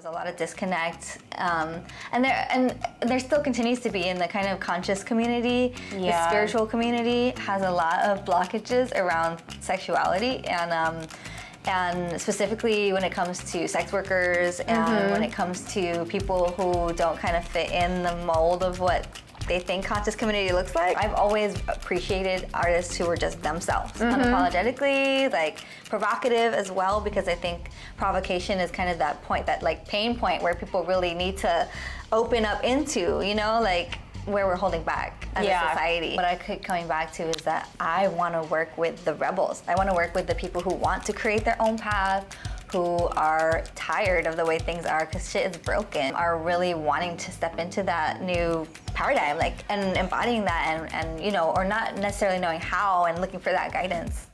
was a lot of disconnect, and there still continues to be in the kind of conscious community. The spiritual community has a lot of blockages around sexuality, and specifically when it comes to sex workers and when it comes to people who don't kind of fit in the mold of what they think conscious community looks like. I've always appreciated artists who were just themselves, unapologetically, like provocative as well, because I think provocation is kind of that point, that like pain point where people really need to open up into, you know, like where we're holding back as a society. What I keep coming back to is that I want to work with the rebels. I want to work with the people who want to create their own path, who are tired of the way things are because shit is broken, are really wanting to step into that new paradigm, like, and embodying that, and you know, or not necessarily knowing how and looking for that guidance.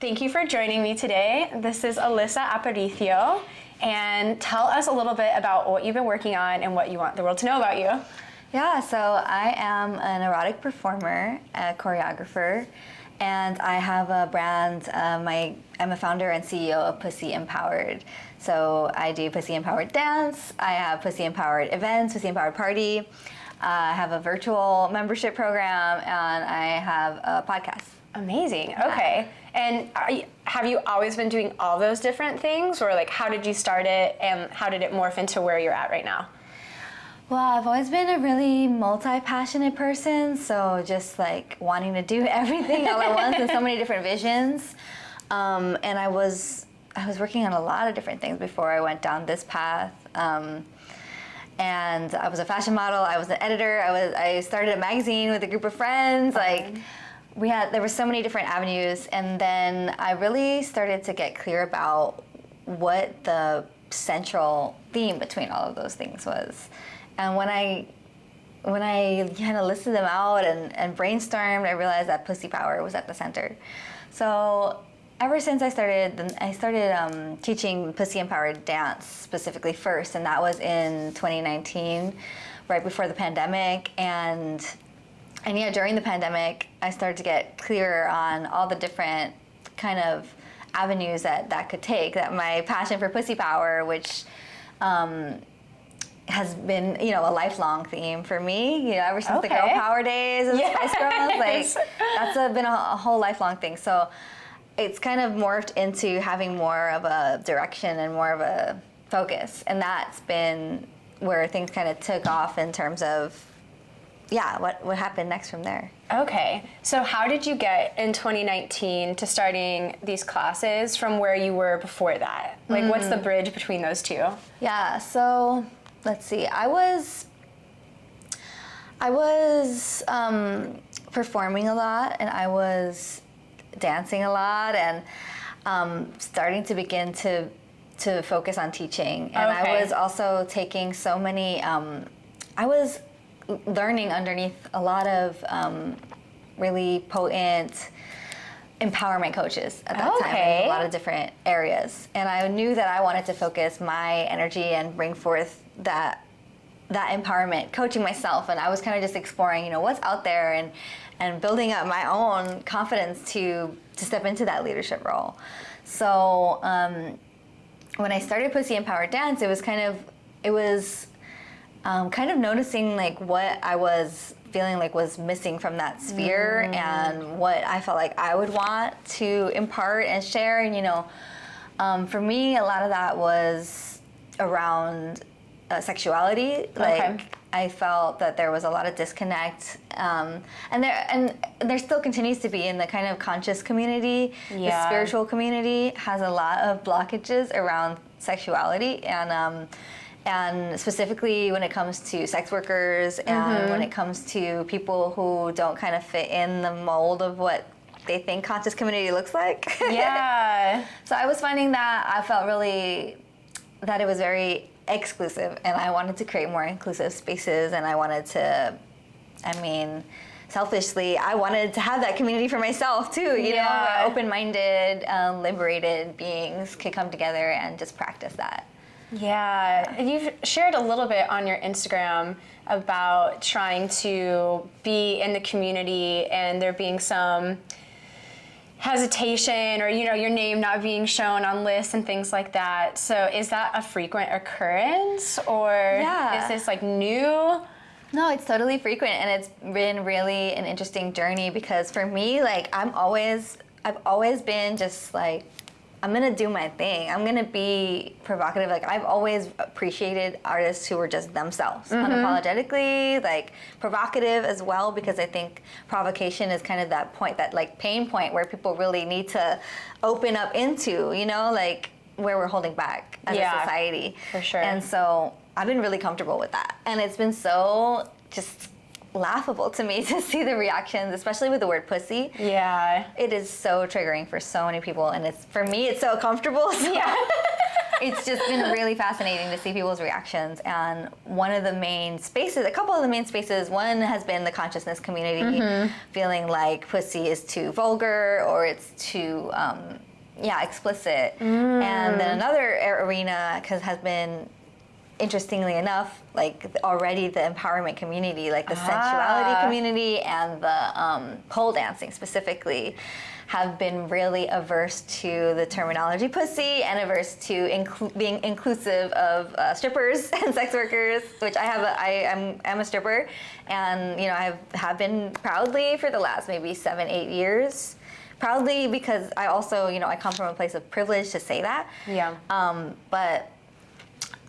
Thank you for joining me today. This is Alyssa Aparicio, and tell us a little bit about what you've been working on and what you want the world to know about you. Yeah, so I am an erotic performer, a choreographer, and I have a brand. I'm a founder and CEO of Pussy Empowered. So I do Pussy Empowered dance, I have Pussy Empowered events, Pussy Empowered party, I have a virtual membership program, and I have a podcast. Amazing. Okay. And have you always been doing all those different things, or like how did you start it and how did it morph into where you're at right now? Well, I've always been a really multi-passionate person, so just like wanting to do everything all at once and so many different visions. And I was working on a lot of different things before I went down this path. And I was a fashion model, I was an editor, I started a magazine with a group of friends, like there were so many different avenues, and then I really started to get clear about what the central theme between all of those things was. And when I kind of listed them out and brainstormed, I realized that pussy power was at the center. So ever since I started teaching Pussy Empowered dance specifically first, and that was in 2019, right before the pandemic. And yeah, during the pandemic, I started to get clearer on all the different kind of avenues that could take. That my passion for pussy power, which has been, you know, a lifelong theme for me, you know, ever since the girl power days of Spice Girls, like that's been a whole lifelong thing. So it's kind of morphed into having more of a direction and more of a focus, and that's been where things kind of took off in terms of what happened next from there. Okay, so how did you get in 2019 to starting these classes from where you were before that? Like, what's the bridge between those two? Yeah, so let's see. I was performing a lot, and I was dancing a lot, and starting to begin to focus on teaching. And I was also taking so many. I was learning underneath a lot of really potent empowerment coaches at that time in a lot of different areas. And I knew that I wanted to focus my energy and bring forth that empowerment, coaching myself. And I was kind of just exploring, you know, what's out there and building up my own confidence to step into that leadership role. So when I started Pussy Empowered Dance, it was kind of noticing like what I was feeling like was missing from that sphere, and what I felt like I would want to impart and share. And, you know, for me, a lot of that was around sexuality. Like I felt that there was a lot of disconnect, and there still continues to be in the kind of conscious community. The spiritual community has a lot of blockages around sexuality, and specifically when it comes to sex workers, and when it comes to people who don't kind of fit in the mold of what they think conscious community looks like. So I was finding that I felt really that it was very exclusive, and I wanted to create more inclusive spaces, and I wanted to, selfishly, I wanted to have that community for myself too, you know, where open-minded, liberated beings could come together and just practice that. Yeah, and you've shared a little bit on your Instagram about trying to be in the community and there being some hesitation or, you know, your name not being shown on lists and things like that. So is that a frequent occurrence, or is this like new? No, it's totally frequent, and it's been really an interesting journey because for me, like, I've always been just like, I'm gonna do my thing. I'm gonna be provocative. Like, I've always appreciated artists who were just themselves, unapologetically, like provocative as well, because I think provocation is kind of that point, that like pain point where people really need to open up into, you know, like where we're holding back as a society. For sure. And so I've been really comfortable with that. And it's been so just laughable to me to see the reactions, especially with the word pussy. Yeah. It is so triggering for so many people, and for me, it's so comfortable. So it's just been really fascinating to see people's reactions. And one of the main spaces, a couple of the main spaces, one has been the consciousness community, feeling like pussy is too vulgar or it's too, explicit. And then another arena has been, interestingly enough, like already the empowerment community, like the sensuality community and the pole dancing specifically, have been really averse to the terminology pussy and averse to being inclusive of strippers and sex workers, which I'm a stripper, and, you know, I have been proudly for the last maybe 7-8 years. Proudly because I also, you know, I come from a place of privilege to say that. Yeah. But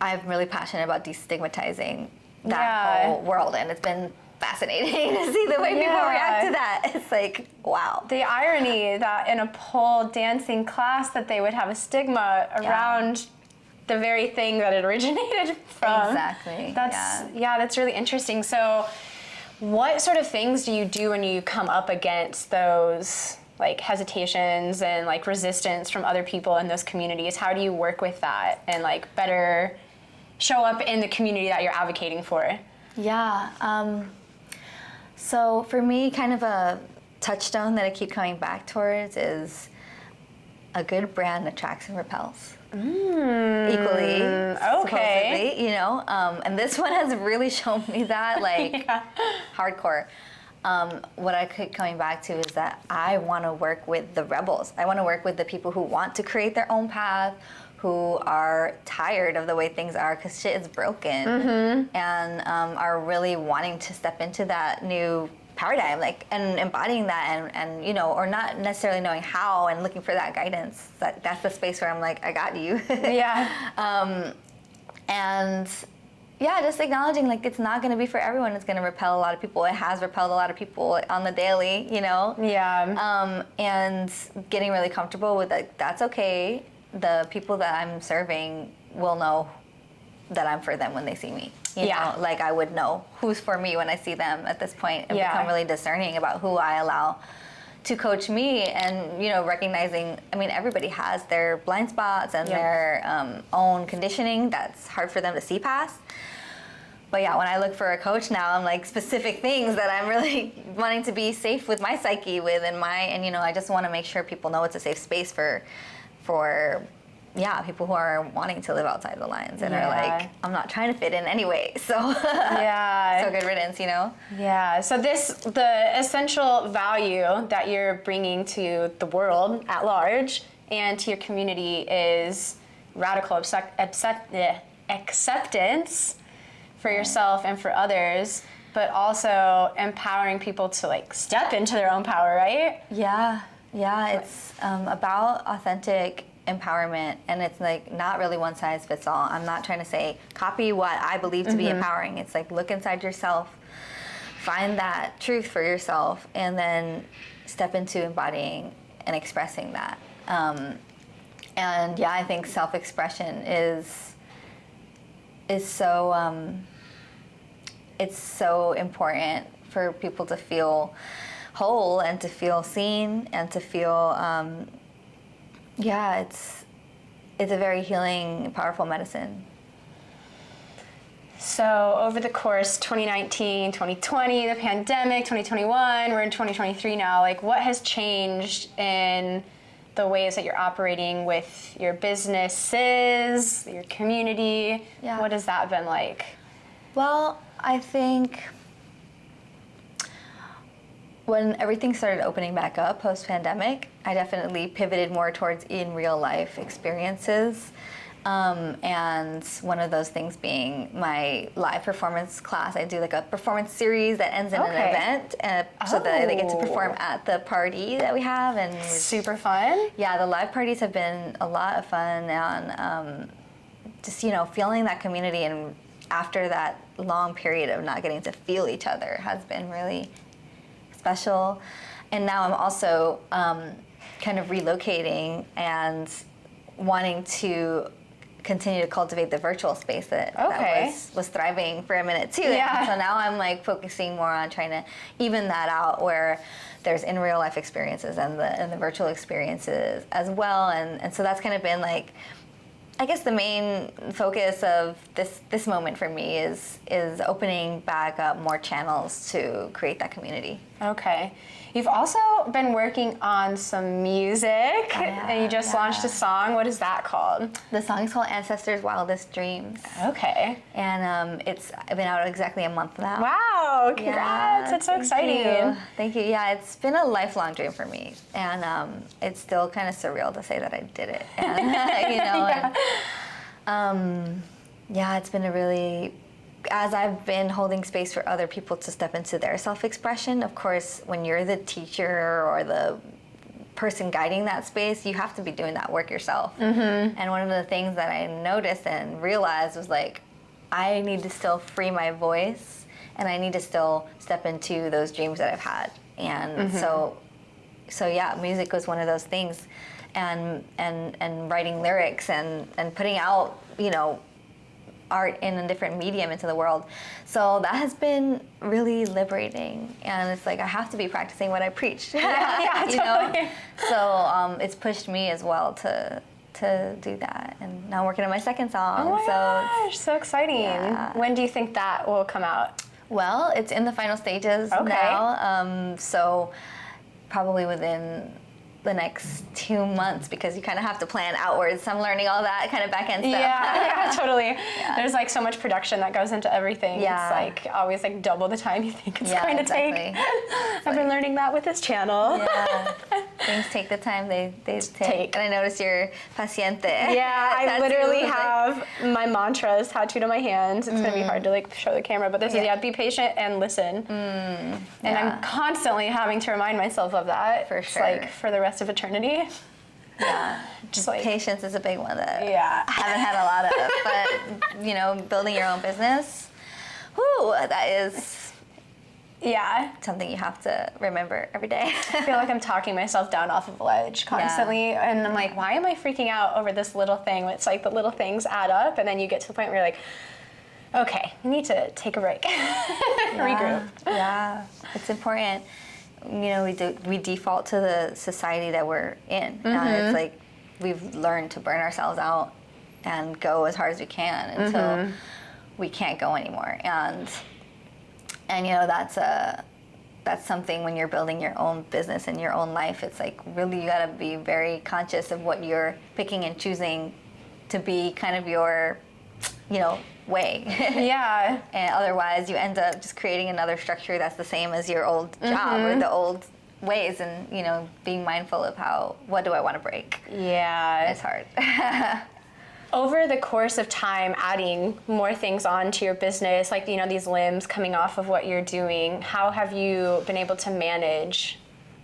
I'm really passionate about destigmatizing that whole world, and it's been fascinating to see the way people react to that. It's like, wow. The irony that in a pole dancing class that they would have a stigma around the very thing that it originated from. Exactly. That's really interesting. So what sort of things do you do when you come up against those like hesitations and like resistance from other people in those communities? How do you work with that and like better show up in the community that you're advocating for? So for me, kind of a touchstone that I keep coming back towards is a good brand attracts and repels. Equally, supposedly, you know, and this one has really shown me that, like, hardcore. What I keep coming back to is that I want to work with the rebels. I want to work with the people who want to create their own path, who are tired of the way things are because shit is broken, and are really wanting to step into that new paradigm, like, and embodying that, and you know, or not necessarily knowing how and looking for that guidance. That's the space where I'm like, I got you. And yeah, just acknowledging, like, it's not going to be for everyone. It's going to repel a lot of people. It has repelled a lot of people on the daily, you know? And getting really comfortable with, like, that's okay. The people that I'm serving will know that I'm for them when they see me. You know? Like, I would know who's for me when I see them at this point, and become really discerning about who I allow to coach me, and, you know, recognizing, I mean, everybody has their blind spots and their own conditioning that's hard for them to see past. But yeah, when I look for a coach now, I'm like, specific things that I'm really wanting to be safe with my psyche with, and you know, I just want to make sure people know it's a safe space for people who are wanting to live outside the lines and are like, I'm not trying to fit in anyway. So so good riddance, you know? So the essential value that you're bringing to the world at large and to your community is radical acceptance for yourself and for others, but also empowering people to, like, step into their own power, right? It's about authentic empowerment, and it's like not really one size fits all. I'm not trying to say copy what I believe to be empowering. It's like, look inside yourself, find that truth for yourself, and then step into embodying and expressing that. And I think self-expression is so it's so important for people to feel whole and to feel seen and to feel it's a very healing, powerful medicine. So over the course, 2019, 2020, the pandemic, 2021, we're in 2023 now. Like, what has changed in the ways that you're operating with your businesses, your community? Yeah. What has that been like? Well, I think when everything started opening back up post-pandemic, I definitely pivoted more towards in real life experiences. And one of those things being my live performance class. I do like a performance series that ends in an event, so that they get to perform at the party that we have. And super fun. Yeah, the live parties have been a lot of fun, and just, you know, feeling that community, and after that long period of not getting to feel each other has been really special. And now I'm also kind of relocating and wanting to continue to cultivate the virtual space that was thriving for a minute too. Yeah. And so now I'm like focusing more on trying to even that out, where there's in real life experiences and the virtual experiences as well. And so that's kind of been like, I guess the main focus of this moment for me is opening back up more channels to create that community. Okay. You've also been working on some music, and you just launched a song. What is that called? The song is called Ancestors' Wildest Dreams. Okay. And it's been out exactly a month now. Wow, congrats. That's so exciting. Thank you. Yeah, it's been a lifelong dream for me. And it's still kind of surreal to say that I did it. And, you know, yeah, it's been a really, as I've been holding space for other people to step into their self-expression, of course, when you're the teacher or the person guiding that space, you have to be doing that work yourself. Mm-hmm. And one of the things that I noticed and realized was like, I need to still free my voice, and I need to still step into those dreams that I've had. And so yeah, music was one of those things, and writing lyrics and putting out, you know, art in a different medium into the world. So that has been really liberating, and it's like I have to be practicing what I preach. Yeah, you totally. know. So it's pushed me as well to do that, and now I'm working on my second song. Oh my gosh, so exciting! Yeah. When do you think that will come out? Well, it's in the final stages now. So probably within the next 2 months, because you kind of have to plan outwards. So I'm learning all that kind of back end stuff. Yeah, totally. Yeah. There's like so much production that goes into everything. Yeah. It's like always like double the time you think it's going to take. I've been learning that with this channel. Yeah. Things take the time they take. And I notice you're paciente. Yeah, I literally have my mantras tattooed on my hands. It's going to be hard to like show the camera, but this is, be patient and listen. And I'm constantly having to remind myself of that. For sure. It's like for the rest of eternity. Yeah, just like patience is a big one that I haven't had a lot of. But you know, building your own business, that is something you have to remember every day. I feel like I'm talking myself down off of a ledge constantly, and I'm like, why am I freaking out over this little thing? It's like the little things add up, and then you get to the point where you're like, okay, we need to take a break, regroup. Yeah, it's important. You know, we default to the society that we're in, and it's like we've learned to burn ourselves out and go as hard as we can until we can't go anymore. And you know, that's something when you're building your own business and your own life. It's like really you got to be very conscious of what you're picking and choosing to be kind of your, you know, way. Yeah. And otherwise you end up just creating another structure that's the same as your old job or the old ways, and you know, being mindful of what do I want to break. Yeah. It's hard. Over the course of time, adding more things onto your business, like, you know, these limbs coming off of what you're doing, how have you been able to manage,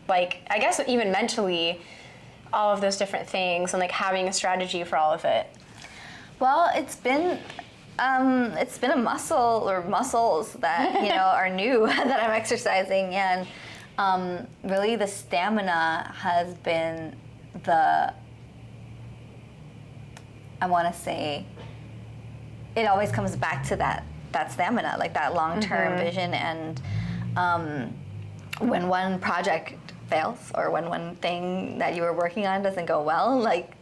like, I guess even mentally, all of those different things, and like having a strategy for all of it? Well, it's been a muscle or muscles that, you know, are new that I'm exercising, and really the stamina has been I want to say, it always comes back to that stamina, like that long-term vision. And when one project fails, or when one thing that you were working on doesn't go well, like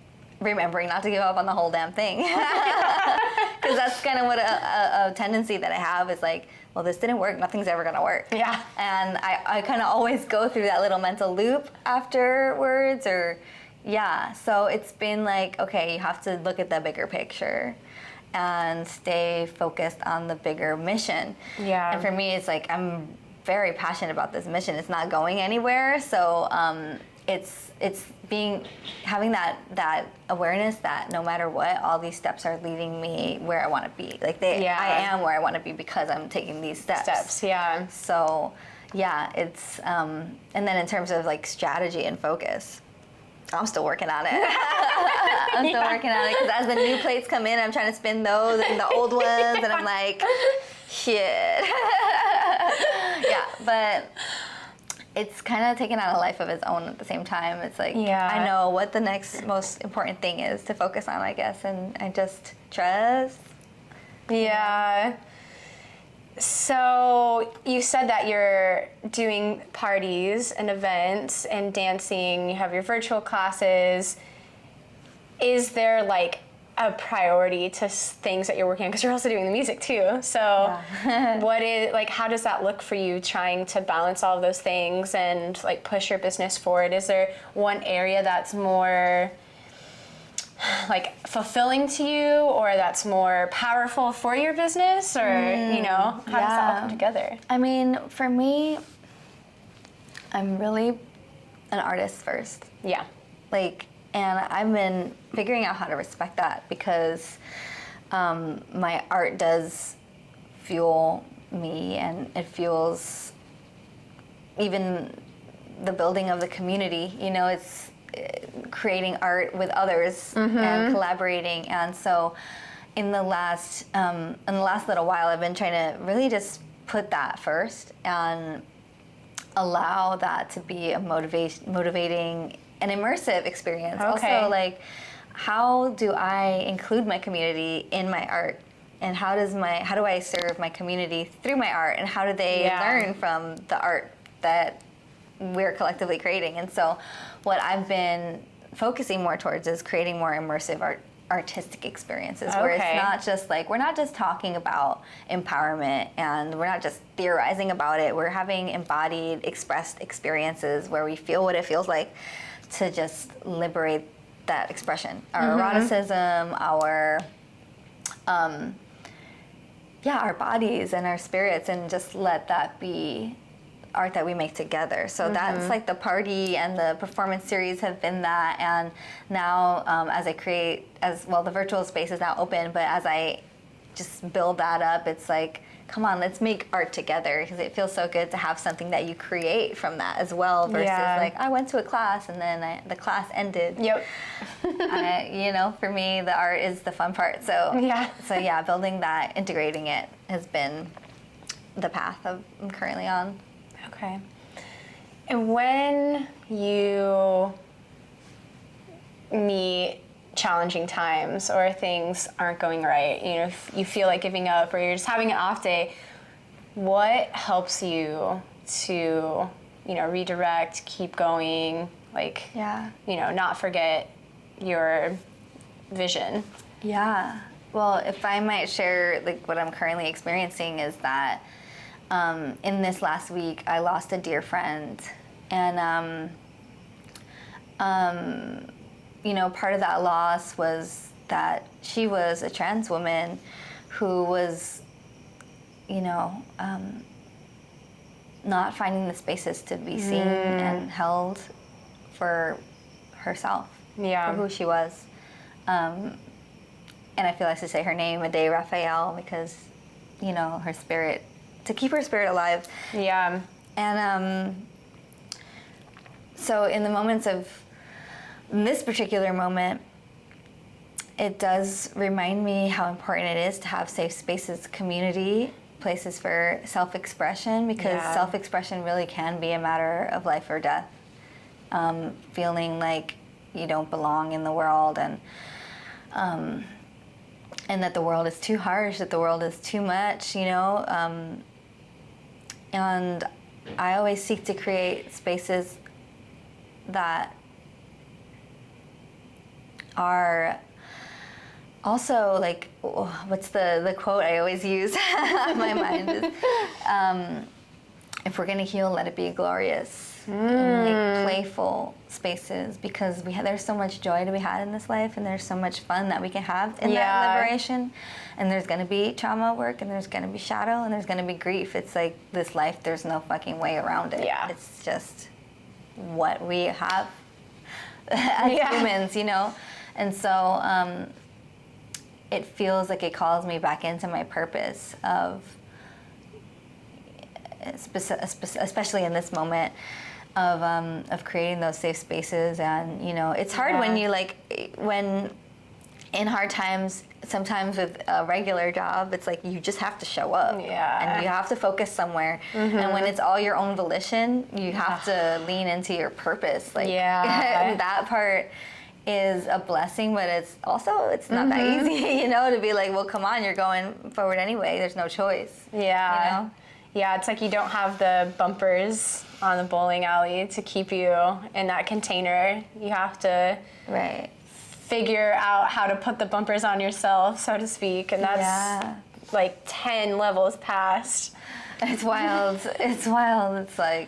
remembering not to give up on the whole damn thing. Because that's kind of what a tendency that I have is like, well, this didn't work, nothing's ever gonna work. Yeah. And I kind of always go through that little mental loop afterwards, or so it's been like, okay, you have to look at the bigger picture and stay focused on the bigger mission. Yeah. And for me, it's like, I'm very passionate about this mission. It's not going anywhere. So it's having that awareness that no matter what, all these steps are leading me where I want to be. Like I am where I want to be because I'm taking these steps. Yeah. So it's and then in terms of like strategy and focus, I'm still working on it. I'm still working on it because as the new plates come in, I'm trying to spin those and the old ones, and I'm like, shit. But it's kind of taken on a life of its own at the same time. It's like, I know what the next most important thing is to focus on, I guess, and I just trust. Yeah. So you said that you're doing parties and events and dancing, you have your virtual classes. Is there like a priority to things that you're working on? Because you're also doing the music too. So how does that look for you, trying to balance all of those things and like push your business forward? Is there one area that's more like fulfilling to you, or that's more powerful for your business, or how does that all come together? I mean, for me, I'm really an artist first. Yeah. And I've been figuring out how to respect that because my art does fuel me, and it fuels even the building of the community. It's creating art with others and collaborating. And so in the last little while, I've been trying to really just put that first and allow that to be a motivating and immersive experience. Okay. Also, like, how do I include my community in my art? And how do I serve my community through my art? And how do they learn from the art that we're collectively creating? And so what I've been focusing more towards is creating more immersive artistic experiences where it's not just like, we're not just talking about empowerment and we're not just theorizing about it. We're having embodied, expressed experiences where we feel what it feels like to just liberate that expression. Our eroticism, our bodies and our spirits, and just let that be art that we make together. So that's like the party and the performance series have been that. And now as I create, the virtual space is now open, but as I just build that up, it's like, come on, let's make art together, because it feels so good to have something that you create from that as well, versus like, I went to a class and then the class ended. Yep. For me, the art is the fun part. So building that, integrating it has been the path I'm currently on. Okay. And when you meet challenging times or things aren't going right, if you feel like giving up or you're just having an off day, what helps you to, redirect, keep going, not forget your vision? Yeah. Well, if I might share, like, what I'm currently experiencing is that in this last week, I lost a dear friend, and part of that loss was that she was a trans woman who was, not finding the spaces to be seen and held for herself, for who she was. And I feel I should say her name, Ade Raphael, because, her spirit, to keep her spirit alive. Yeah. And so in the moments of this particular moment, it does remind me how important it is to have safe spaces, community, places for self-expression, because self-expression really can be a matter of life or death. Feeling like you don't belong in the world, and that the world is too harsh, that the world is too much, and I always seek to create spaces that are also like, what's the quote I always use on my mind is, if we're gonna heal, let it be glorious. And, like, playful spaces, because there's so much joy to be had in this life, and there's so much fun that we can have in that liberation. And there's gonna be trauma work, and there's gonna be shadow, and there's gonna be grief. It's like this life, there's no fucking way around it. Yeah. It's just what we have as humans, you know? And so it feels like it calls me back into my purpose of, especially in this moment, of creating those safe spaces. And, you know, it's hard when you when in hard times, sometimes with a regular job, it's like you just have to show up, and you have to focus somewhere. And when it's all your own volition, you have to lean into your purpose. Like, that part is a blessing, but it's also, it's not that easy, you know, to be like, well, come on, you're going forward anyway. There's no choice. You know? Yeah, it's like you don't have the bumpers on the bowling alley to keep you in that container. You have to figure out how to put the bumpers on yourself, so to speak, and that's like 10 levels past. It's wild. It's wild. It's like,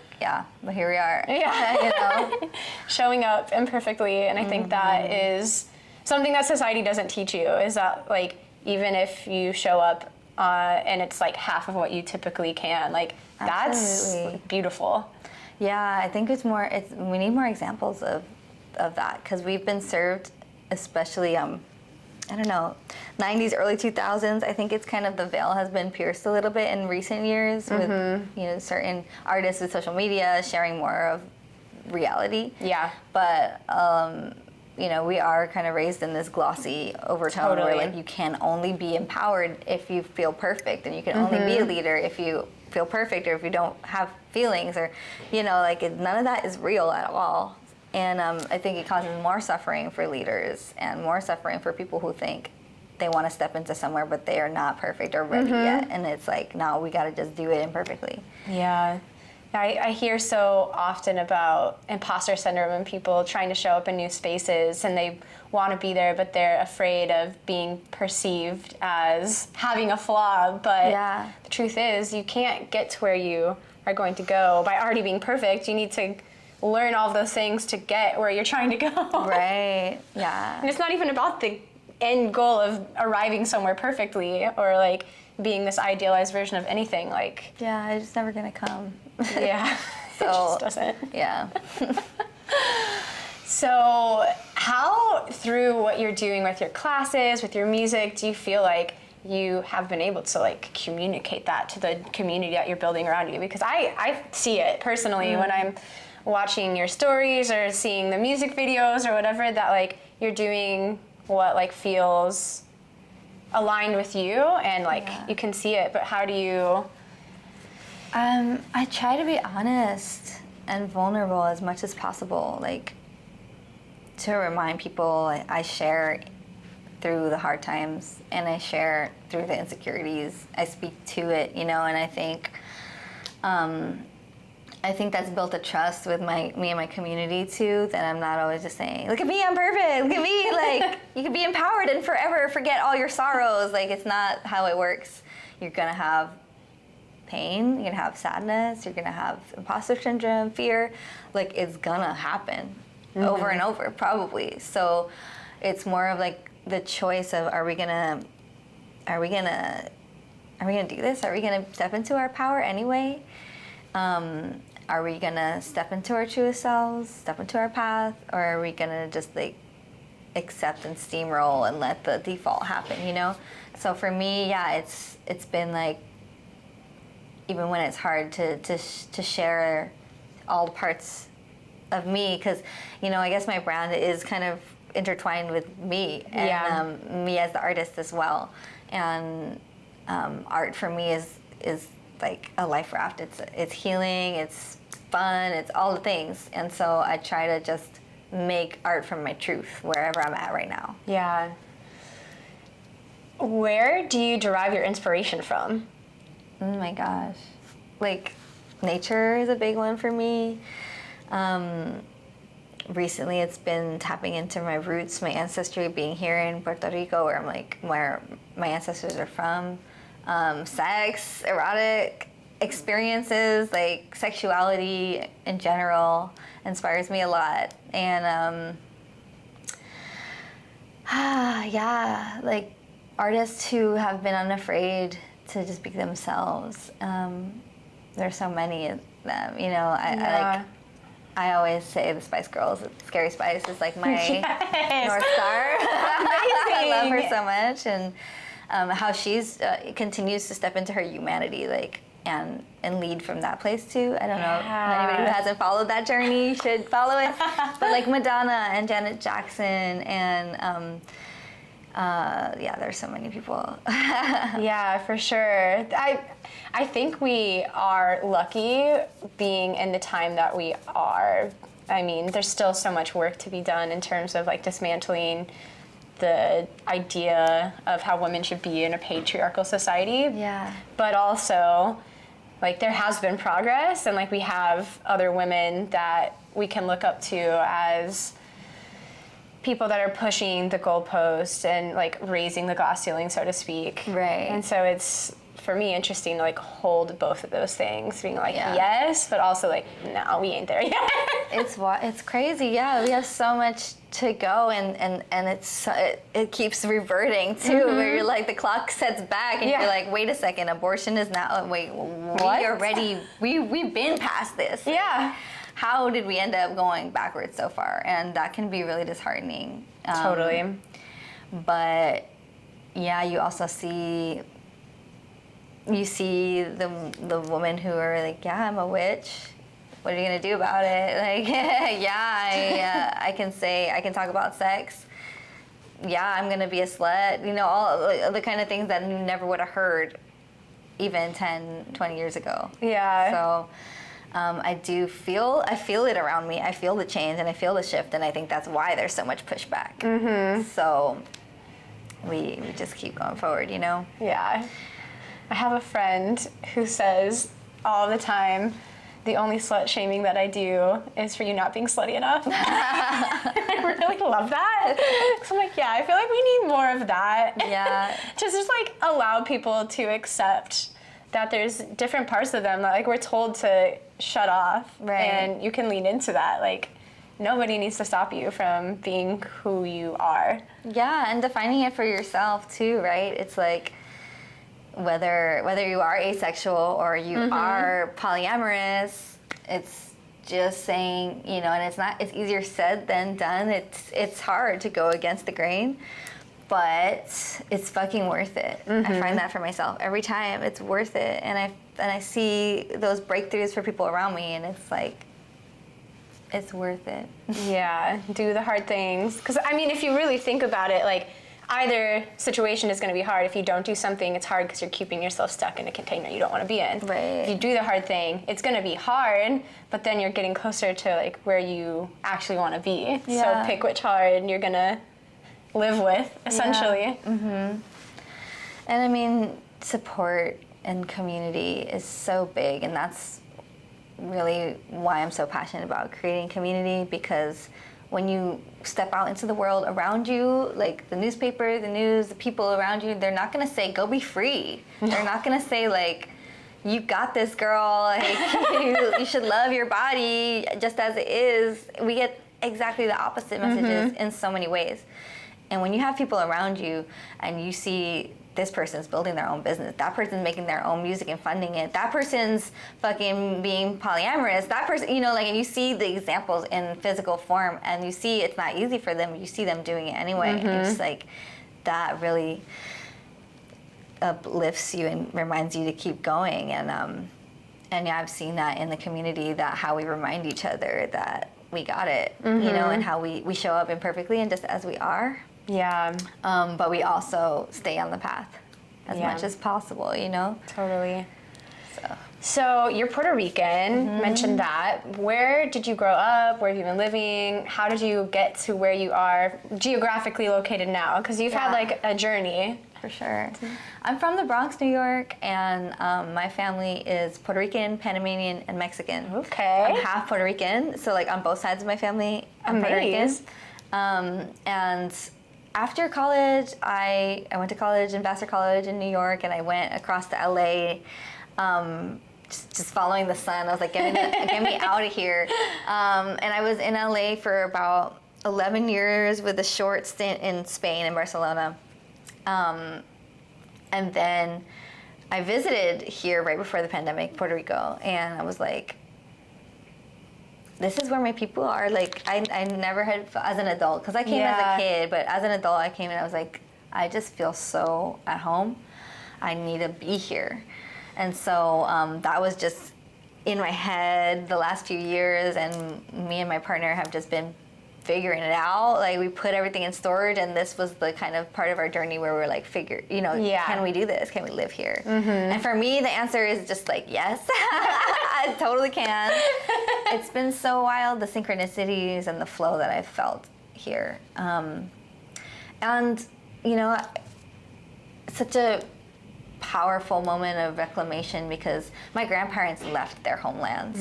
but here we are. You know? Showing up imperfectly, and I think that is something that society doesn't teach you, is that, like, even if you show up and it's like half of what you typically can, like, that's beautiful. Yeah, I think we need more examples of that, because we've been served, especially I don't know, 90s, early 2000s. I think it's kind of, the veil has been pierced a little bit in recent years with, you know, certain artists with social media sharing more of reality. Yeah. But you know, we are kind of raised in this glossy overtone where, like, you can only be empowered if you feel perfect, and you can only be a leader if you feel perfect, or if you don't have feelings, or, you know, like, none of that is real at all. And I think it causes more suffering for leaders, and more suffering for people who think they want to step into somewhere, but they are not perfect or ready yet. And it's like, no, we got to just do it imperfectly. Yeah. I hear so often about imposter syndrome and people trying to show up in new spaces, and they want to be there, but they're afraid of being perceived as having a flaw. But the truth is, you can't get to where you are going to go by already being perfect. You need to learn all of those things to get where you're trying to go. Right. Yeah. And it's not even about the end goal of arriving somewhere perfectly, or like being this idealized version of anything. Like, it's just never gonna come. Yeah. So, it just doesn't. Yeah. So how, through what you're doing with your classes, with your music, do you feel like you have been able to, like, communicate that to the community that you're building around you? Because I see it personally when I'm watching your stories or seeing the music videos or whatever, that, like, you're doing what, like, feels aligned with you, and, like, you can see it. But how do you... I try to be honest and vulnerable as much as possible, like, to remind people I share through the hard times, and I share through the insecurities. I speak to it, you know, and I think that's built a trust with me and my community too, that I'm not always just saying, look at me, I'm perfect, look at me, like, you can be empowered and forever forget all your sorrows. Like, it's not how it works. You're gonna have pain, you're gonna have sadness, you're gonna have imposter syndrome, fear. Like, it's gonna happen over and over, probably. So it's more of, like, the choice of, are we gonna do this? Are we gonna step into our power anyway? Are we gonna step into our truest selves, step into our path, or are we gonna just, like, accept and steamroll and let the default happen, you know? So for me, it's been, like, even when it's hard to share all the parts of me, because, you know, I guess my brand is kind of intertwined with me, and me as the artist as well. And art for me is like a life raft. It's healing, it's fun, it's all the things. And so I try to just make art from my truth wherever I'm at right now. Yeah. Where do you derive your inspiration from? Oh my gosh. Like, nature is a big one for me. recently it's been tapping into my roots, my ancestry, being here in Puerto Rico, where my ancestors are from. Sex, erotic experiences, like sexuality in general inspires me a lot. And yeah, like artists who have been unafraid to just be themselves. There's so many of them, you know. I always say the Spice Girls, Scary Spice is like my North Star. I love her so much, and how she's continues to step into her humanity, like, and lead from that place too. I don't know if anybody who hasn't followed that journey should follow it. But like Madonna and Janet Jackson and yeah, there's so many people. Yeah, for sure. I think we are lucky being in the time that we are. I mean, there's still so much work to be done in terms of like dismantling the idea of how women should be in a patriarchal society. Yeah. But also, like, there has been progress, and like we have other women that we can look up to as people that are pushing the goalpost and like raising the glass ceiling, so to speak. Right. And so it's, for me, interesting to like hold both of those things, being like, yes, but also like, no, we ain't there yet. It's crazy. Yeah, we have so much to go, and it keeps reverting too. Where you're like, the clock sets back, and you're like, wait a second, abortion is now. Wait, what? We already we've been past this. Yeah. How did we end up going backwards so far? And that can be really disheartening. Totally. But yeah, you also see the women who are like, yeah, I'm a witch. What are you gonna do about it? Like, yeah, I can talk about sex. Yeah, I'm gonna be a slut. You know, all the kind of things that you never would have heard even 10, 20 years ago. Yeah. So I feel it around me. I feel the change and I feel the shift, and I think that's why there's so much pushback. So we just keep going forward, you know? Yeah. I have a friend who says all the time, the only slut shaming that I do is for you not being slutty enough. I really love that. So I'm like, yeah, I feel like we need more of that. Yeah. Just like allow people to accept that there's different parts of them that like we're told to shut off. Right. And you can lean into that. Like, nobody needs to stop you from being who you are. Yeah, and defining it for yourself too, right? It's like, whether you are asexual or you are polyamorous, it's just saying, you know, and it's easier said than done. It's hard to go against the grain, but it's fucking worth it. I find that for myself every time. It's worth it, and I see those breakthroughs for people around me, and it's like, it's worth it. Yeah, do the hard things. Because I mean, if you really think about it, like, either situation is going to be hard. If you don't do something, it's hard because you're keeping yourself stuck in a container you don't want to be in. Right. If you do the hard thing, it's going to be hard, but then you're getting closer to like where you actually want to be. Yeah. So pick which hard you're going to live with, essentially. Yeah. And I mean, support and community is so big, and that's really why I'm so passionate about creating community, because when you step out into the world around you, like the newspaper, the news, the people around you, they're not gonna say, go be free. They're not gonna say like, you got this, girl, like, you should love your body just as it is. We get exactly the opposite messages in so many ways. And when you have people around you and you see this person's building their own business, that person's making their own music and funding it, that person's fucking being polyamorous, that person, you know, like, and you see the examples in physical form, and you see it's not easy for them, you see them doing it anyway, and it's like, that really uplifts you and reminds you to keep going. And yeah, I've seen that in the community, that how we remind each other that we got it, you know, and how we show up imperfectly and just as we are. Yeah. But we also stay on the path as much as possible, you know? Totally. So you're Puerto Rican, mentioned that. Where did you grow up? Where have you been living? How did you get to where you are geographically located now? Because you've had like a journey. for sure. I'm from the Bronx, New York, and my family is Puerto Rican, Panamanian, and Mexican. Okay. I'm half Puerto Rican, so like on both sides of my family, I'm Puerto Rican. And after college, I went to college in Vassar College in New York, and I went across to LA, just following the sun. I was like, get me out of here. And I was in LA for about 11 years with a short stint in Spain, in Barcelona. And then I visited here right before the pandemic, Puerto Rico, and I was like, this is where my people are. Like, I never had, as an adult, because I came as a kid, but as an adult, I came and I was like, I just feel so at home. I need to be here. And so that was just in my head the last few years, and me and my partner have just been figuring it out. Like, we put everything in storage, and this was the kind of part of our journey where we're like, can we do this? Can we live here? And for me, the answer is just like, yes, I totally can. It's been so wild, the synchronicities and the flow that I've felt here. And, such a powerful moment of reclamation, because my grandparents left their homelands,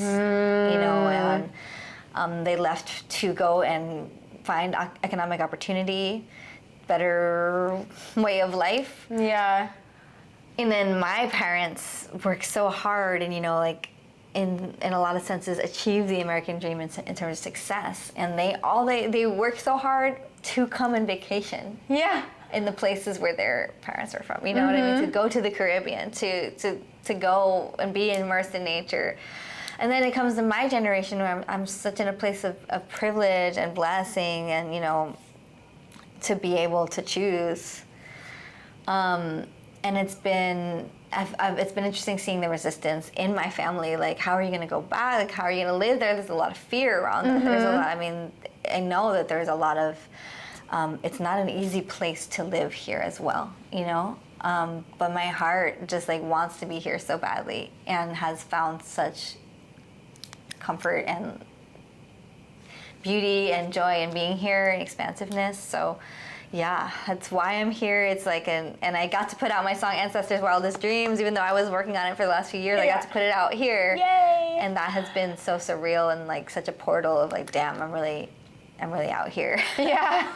and they left to go and find economic opportunity, better way of life. Yeah. And then my parents worked so hard and, in a lot of senses, achieved the American dream in terms of success. And they worked so hard to come and vacation. Yeah. In the places where their parents are from, what I mean? To go to the Caribbean, to go and be immersed in nature. And then it comes to my generation where I'm such in a place of privilege and blessing, and, to be able to choose. And it's been interesting seeing the resistance in my family. Like, how are you going to go back? Like, how are you going to live there? There's a lot of fear around it. There's a lot, I know that there's a lot of, it's not an easy place to live here as well, but my heart just like wants to be here so badly, and has found such comfort and beauty and joy in being here, and expansiveness. So yeah, that's why I'm here. It's like and I got to put out my song Ancestors' Wildest Dreams, even though I was working on it for the last few years. I got to put it out here. Yay! And that has been so surreal, and like such a portal of like, damn, I'm really out here. Yeah.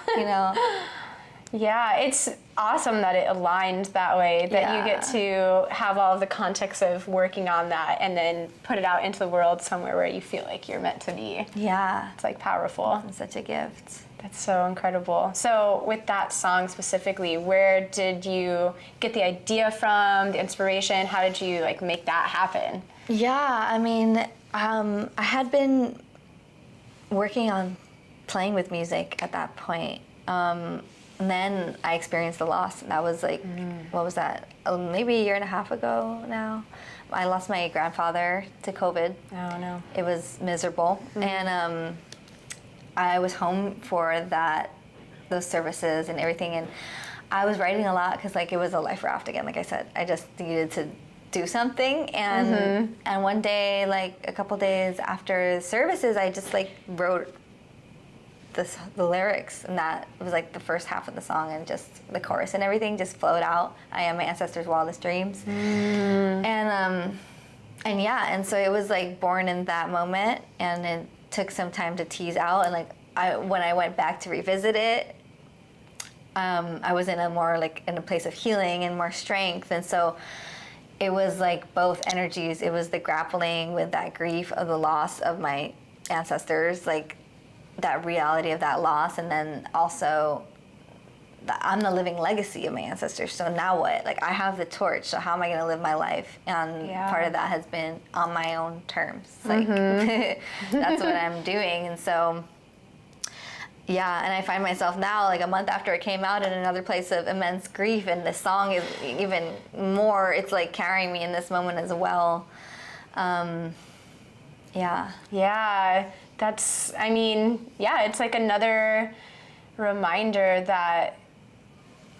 Yeah, it's awesome that it aligned that way, that you get to have all of the context of working on that and then put it out into the world somewhere where you feel like you're meant to be. Yeah. It's like powerful. It's such a gift. That's so incredible. So with that song specifically, where did you get the idea from, the inspiration? How did you like make that happen? Yeah, I had been working on playing with music at that point. And then I experienced the loss, and that was like, what was that? Maybe a year and a half ago now. I lost my grandfather to COVID. Oh no. It was miserable. And I was home for those services and everything, and I was writing a lot because like it was a life raft again, like I said. I just needed to do something, and one day, like a couple days after the services, I just like wrote the lyrics, and that was like the first half of the song, and just the chorus and everything just flowed out. I am my ancestors' wildest dreams. And so it was like born in that moment, and it took some time to tease out, and like when I went back to revisit it, I was in a place of healing and more strength. And so it was like both energies. It was the grappling with that grief of the loss of my ancestors, like that reality of that loss, and then also I'm the living legacy of my ancestors. So now what? Like, I have the torch, so how am I going to live my life? And part of that has been on my own terms. Like, that's what I'm doing. And so, yeah, and I find myself now, like a month after it came out, in another place of immense grief, and the song is even more, it's like carrying me in this moment as well. Yeah, that's, it's like another reminder that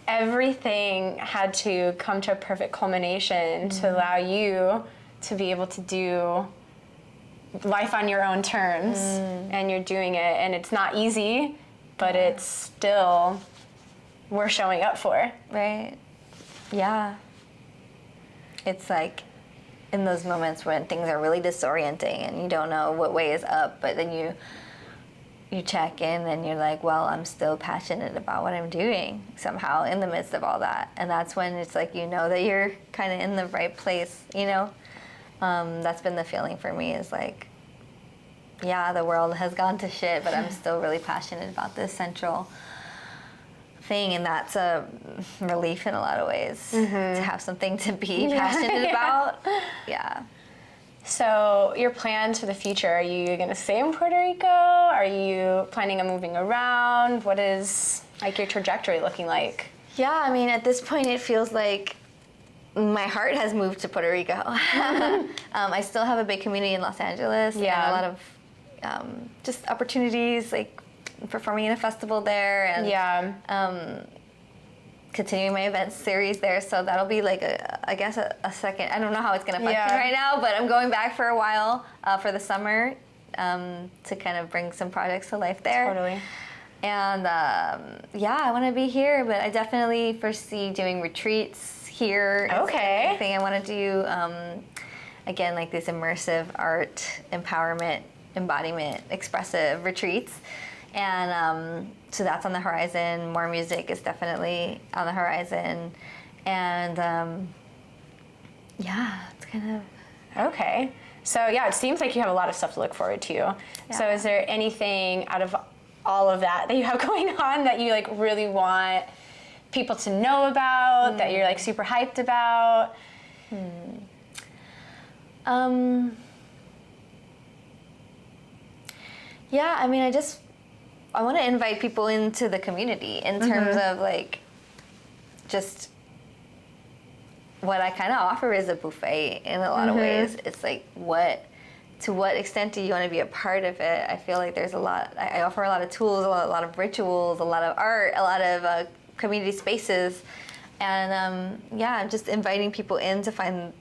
everything had to come to a perfect culmination to allow you to be able to do life on your own terms, and you're doing it, and it's not easy, but it's still worth showing up for. Right. yeah, it's like in those moments when things are really disorienting and you don't know what way is up, but then you check in and you're like, well, I'm still passionate about what I'm doing somehow in the midst of all that. And that's when it's like, you know, that you're kind of in the right place, you know? That's been the feeling for me, is like, yeah, the world has gone to shit, but I'm still really passionate about this central thing. And that's a relief in a lot of ways, to have something to be passionate about. Yeah. So your plans for the future, are you going to stay in Puerto Rico? Are you planning on moving around? What is like your trajectory looking like? Yeah, I mean, at this point it feels like my heart has moved to Puerto Rico. I still have a big community in Los Angeles, and a lot of just opportunities, like performing in a festival there, and continuing my event series there. So that'll be like I guess a second. I don't know how it's gonna function right now, but I'm going back for a while for the summer to kind of bring some projects to life there. Totally. And I want to be here, but I definitely foresee doing retreats here. Okay. Thing I want to do, again, like these immersive art, empowerment, embodiment, expressive retreats. And so that's on the horizon. More music is definitely on the horizon. And it's kind of... Okay. So it seems like you have a lot of stuff to look forward to. Yeah. So is there anything out of all of that you have going on that you like really want people to know about, that you're like super hyped about? Yeah, I mean, I want to invite people into the community in terms of like just what I kind of offer is a buffet in a lot of ways. It's like to what extent do you want to be a part of it? I feel like there's a lot. I offer a lot of tools, a lot of rituals, a lot of art, a lot of community spaces, and I'm just inviting people in to find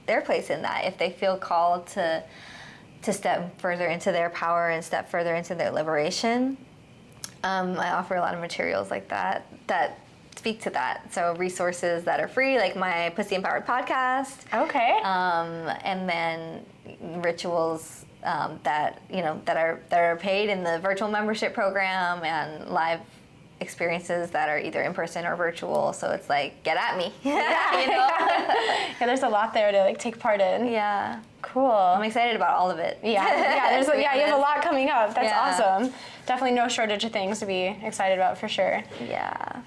their place in that if they feel called to step further into their power and step further into their liberation. I offer a lot of materials like that speak to that. So resources that are free, like my Pussy Empowered podcast. Okay. And then rituals that are paid in the virtual membership program, and live experiences that are either in person or virtual. So it's like, get at me. There's a lot there to like take part in. Yeah. Cool. I'm excited about all of it. You have a lot coming up. That's awesome. Definitely no shortage of things to be excited about for sure. Yeah.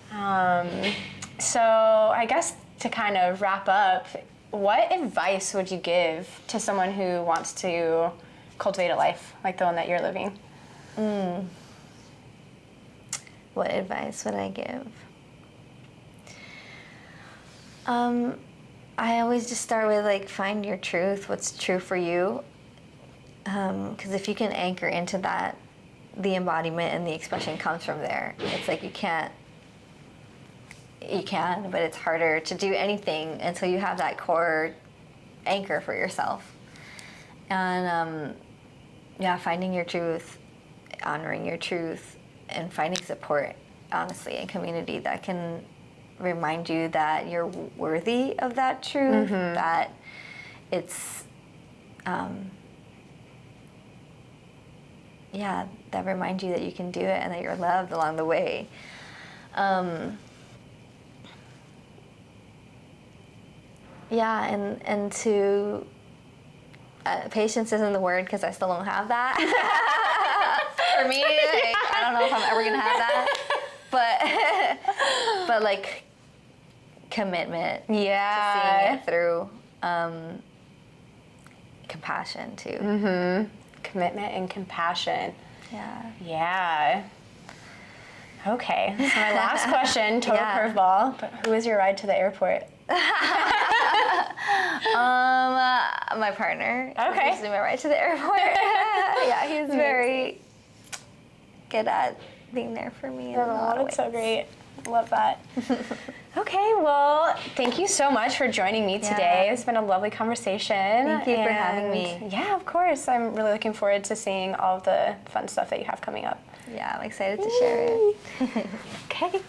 So I guess to kind of wrap up, what advice would you give to someone who wants to cultivate a life like the one that you're living? What advice would I give? I always just start with like, find your truth, what's true for you. Because if you can anchor into that, the embodiment and the expression comes from there. It's like you can, but it's harder to do anything until you have that core anchor for yourself. And finding your truth, honoring your truth, and finding support, honestly, in community that can remind you that you're worthy of that truth, that it's, that reminds you that you can do it and that you're loved along the way. And to, patience isn't the word because I still don't have that. For me, like, I don't know if I'm ever gonna have that, but like commitment to seeing it through, compassion too. Commitment and compassion. Yeah. Okay, so my last question, total curveball, but who is your ride to the airport? My partner. Okay. He's my ride to the airport. He's very good at being there for me. That's so great. Love that. Okay, well, thank you so much for joining me today. It's been a lovely conversation. Thank you for having me. Yeah, of course. I'm really looking forward to seeing all of the fun stuff that you have coming up. Yeah, I'm excited to share it. Okay.